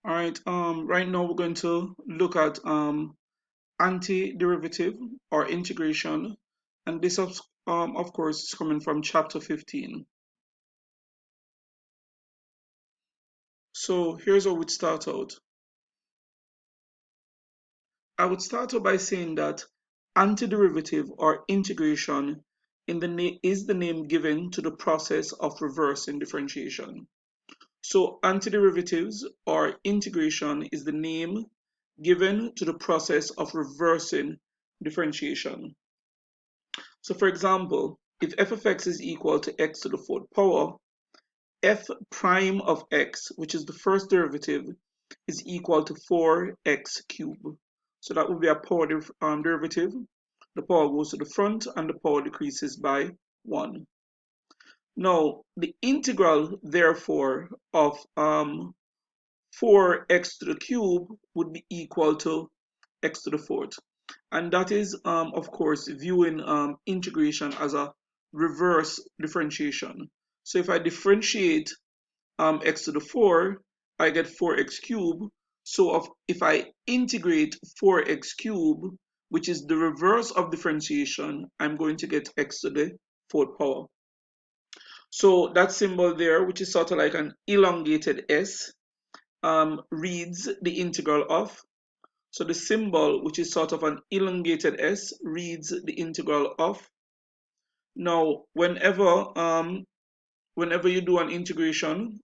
All right, right now we're going to look at antiderivative or integration, and this of course is coming from chapter 15. So here's how we'd start out. I would start out by saying that antiderivative or integration is the name given to the process of reversing differentiation. So antiderivatives or integration is the name given to the process of reversing differentiation. So for example, if f of x is equal to x to the fourth power, f prime of x, which is the first derivative, is equal to 4x cubed. So that would be a power derivative. The power goes to the front and the power decreases by 1. Now, the integral, therefore, of 4x to the cube would be equal to x to the fourth. And that is, of course, viewing integration as a reverse differentiation. So if I differentiate x to the 4, I get 4x cubed. So if I integrate 4x cubed, which is the reverse of differentiation, I'm going to get x to the fourth power. So that symbol there, which is sort of like an elongated S, reads the integral of. So the symbol, which is sort of an elongated S, reads the integral of. Now, whenever you do an integration,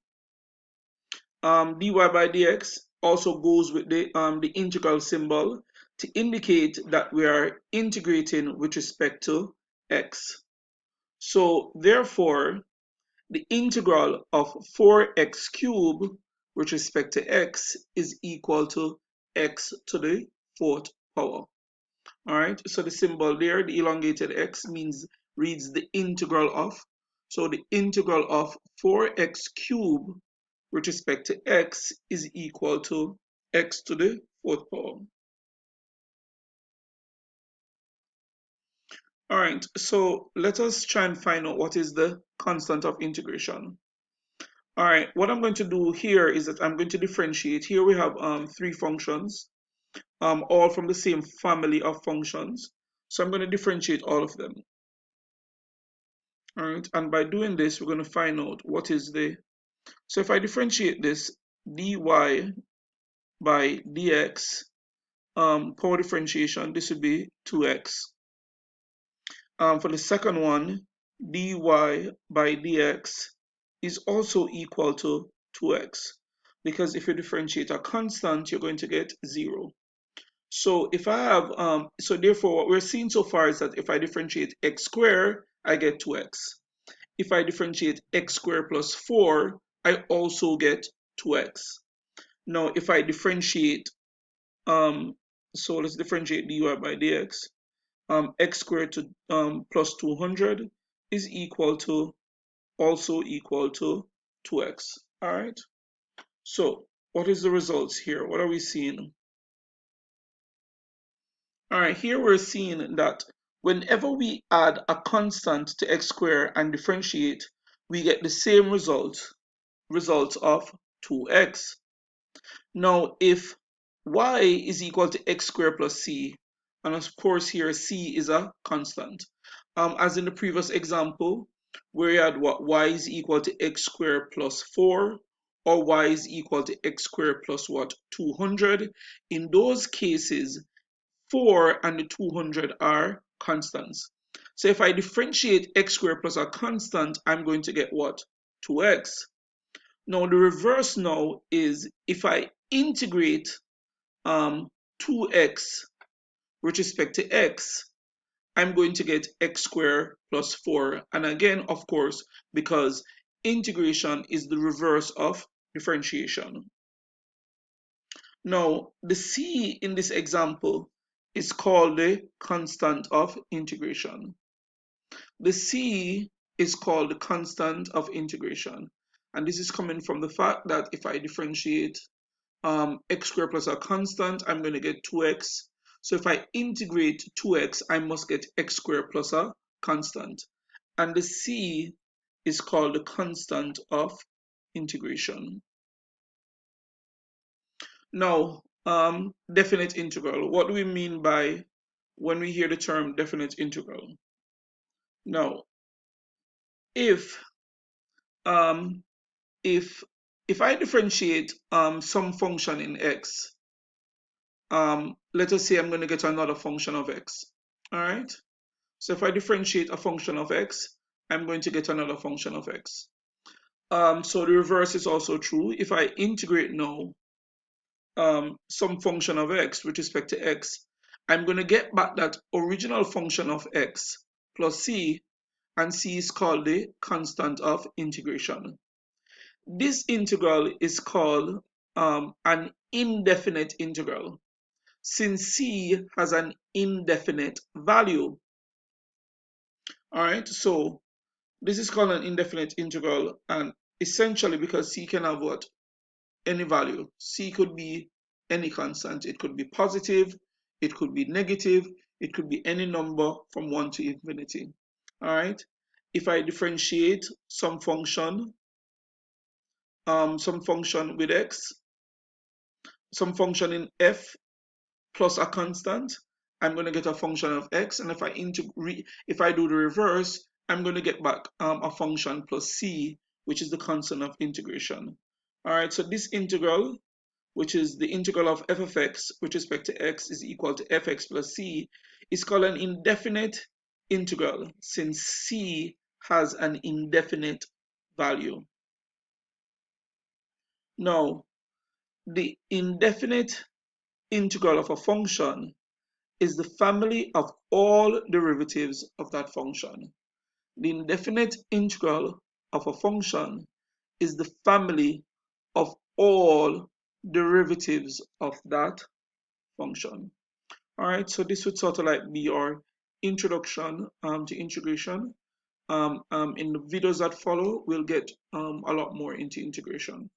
dy by dx also goes with the integral symbol to indicate that we are integrating with respect to x. So therefore, the integral of 4x cubed with respect to x is equal to x to the fourth power. All right, so the symbol there, the elongated x, reads the integral of. So the integral of 4x cubed with respect to x is equal to x to the fourth power. All right, so let us try and find out what is the constant of integration. All right, what I'm going to do here is that I'm going to differentiate. Here we have three functions, all from the same family of functions. So I'm going to differentiate all of them. All right, and by doing this, we're going to find out what is so if I differentiate this dy by dx, power differentiation, this would be 2x. For the second one, dy by dx is also equal to 2x, because if you differentiate a constant, you're going to get 0. So if I have, so therefore what we're seeing so far is that if I differentiate x squared, I get 2x. If I differentiate x squared plus 4, I also get 2x. Now if I differentiate, so let's differentiate dy by dx, x squared to plus 200 is also equal to 2x. All right. So what is the results here? What are we seeing? All right, here we're seeing that whenever we add a constant to x squared and differentiate, we get the same result of 2x. Now, if y is equal to x squared plus c, and of course here c is a constant, as in the previous example, where we had what y is equal to x squared plus 4, or y is equal to x squared plus what, 200. In those cases, 4 and the 200 are constants. So if I differentiate x squared plus a constant, I'm going to get what? 2x. Now the reverse now is if I integrate 2x with respect to x, I'm going to get x squared plus 4. And again, of course, because integration is the reverse of differentiation. Now, the c in this example is called the constant of integration. The c is called the constant of integration. And this is coming from the fact that if I differentiate x squared plus a constant, I'm going to get 2x. So if I integrate 2x, I must get x squared plus a constant. And the c is called the constant of integration. Now, definite integral. What do we mean by when we hear the term definite integral? Now, if um, if if I differentiate some function in x, let us say I'm going to get another function of x. All right. So if I differentiate a function of x, I'm going to get another function of x. So the reverse is also true. If I integrate now some function of x with respect to x, I'm going to get back that original function of x plus c, and c is called the constant of integration. This integral is called an indefinite integral, since c has an indefinite value. All right, so this is called an indefinite integral, and essentially because c can have what? Any value. C could be any constant. It could be positive, it could be negative, it could be any number from 1 to infinity. All right. If I differentiate some function with x, some function in f plus a constant, I'm going to get a function of x. And if I do the reverse, I'm going to get back a function plus c, which is the constant of integration. All right. So this integral, which is the integral of f of x with respect to x is equal to fx plus c, is called an indefinite integral, since c has an indefinite value. Now, the indefinite integral of a function is the family of all derivatives of that function. The indefinite integral of a function is the family of all derivatives of that function. All right, so this would sort of like be our introduction to integration. In the videos that follow, we'll get a lot more into integration.